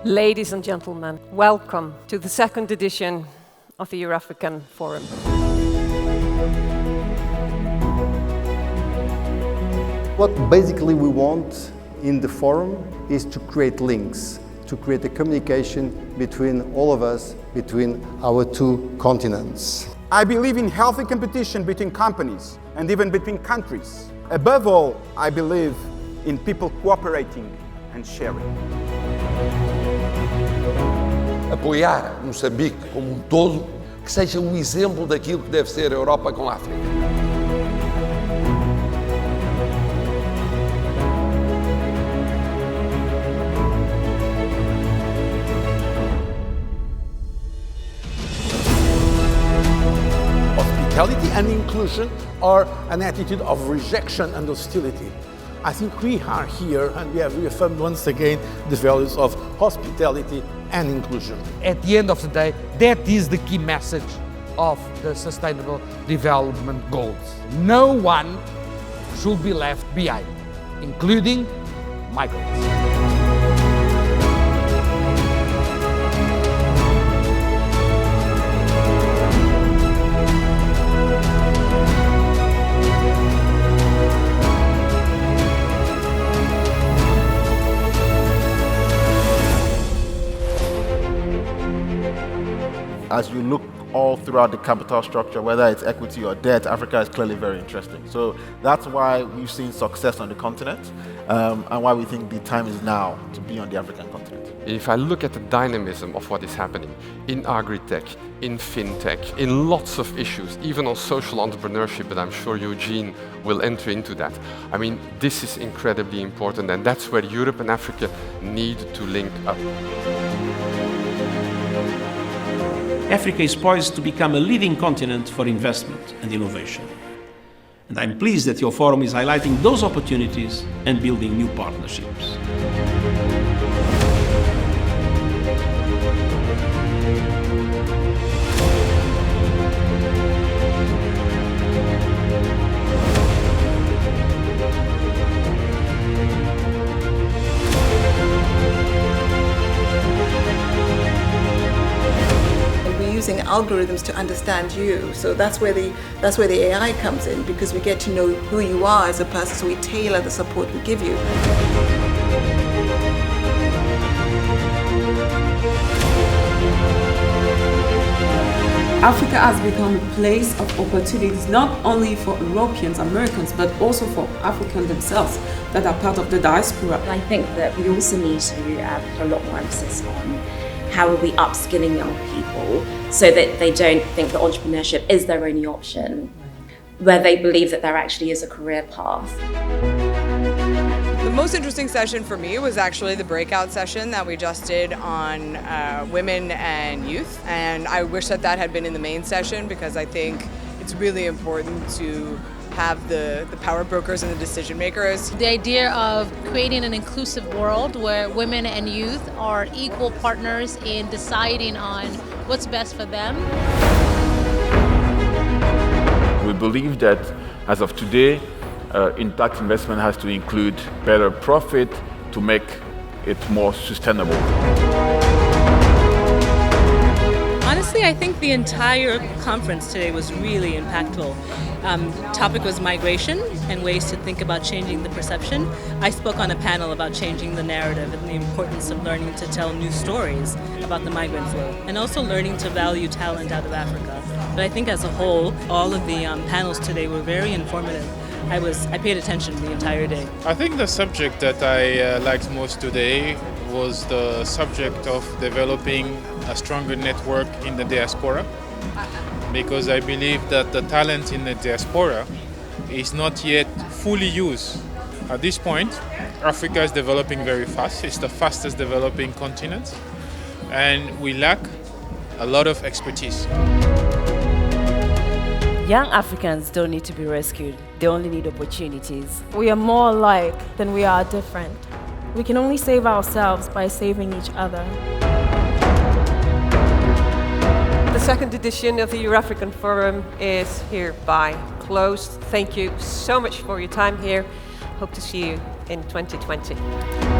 Ladies and gentlemen, welcome to the second edition of the EurAfrican Forum. What basically we want in the forum is to create links, to create a communication between all of us, between our two continents. I believe in healthy competition between companies and even between countries. Above all, I believe in people cooperating and sharing. Apoiar Moçambique como todo, que seja exemplo daquilo que deve ser a Europa com a África. Hospitality and inclusion are an attitude of rejection and hostility. I think we are here and we have reaffirmed once again the values of hospitality and inclusion. At the end of the day, that is the key message of the Sustainable Development Goals. No one should be left behind, including migrants. As you look all throughout the capital structure, whether it's equity or debt, Africa is clearly very interesting. So that's why we've seen success on the continent and why we think the time is now to be on the African continent. If I look at the dynamism of what is happening in agri-tech, in fintech, in lots of issues, even on social entrepreneurship, but I'm sure Eugene will enter into that. I mean, this is incredibly important, and that's where Europe and Africa need to link up. Africa is poised to become a leading continent for investment and innovation. And I'm pleased that your forum is highlighting those opportunities and building new partnerships. Using algorithms to understand you, so that's where the AI comes in, because we get to know who you are as a person, so we tailor the support we give you. Africa has become a place of opportunities not only for Europeans, Americans, but also for Africans themselves that are part of the diaspora. I think that we also need to put a lot more emphasis on how are we upskilling young people so that they don't think that entrepreneurship is their only option, where they believe that there actually is a career path. The most interesting session for me was actually the breakout session that we just did on women and youth. And I wish that that had been in the main session, because I think it's really important to have the power brokers and the decision makers. The idea of creating an inclusive world where women and youth are equal partners in deciding on what's best for them. We believe that as of today, impact investment has to include better profit to make it more sustainable. Honestly, I think the entire conference today was really impactful. Topic was migration and ways to think about changing the perception. I spoke on a panel about changing the narrative and the importance of learning to tell new stories about the migrant flow, and also learning to value talent out of Africa. But I think as a whole, all of the panels today were very informative. I paid attention the entire day. I think the subject that I liked most today was the subject of developing a stronger network in the diaspora, because I believe that the talent in the diaspora is not yet fully used. At this point, Africa is developing very fast. It's the fastest developing continent, and we lack a lot of expertise. Young Africans don't need to be rescued. They only need opportunities. We are more alike than we are different. We can only save ourselves by saving each other. The second edition of the EurAfrican Forum is hereby closed. Thank you so much for your time here. Hope to see you in 2020.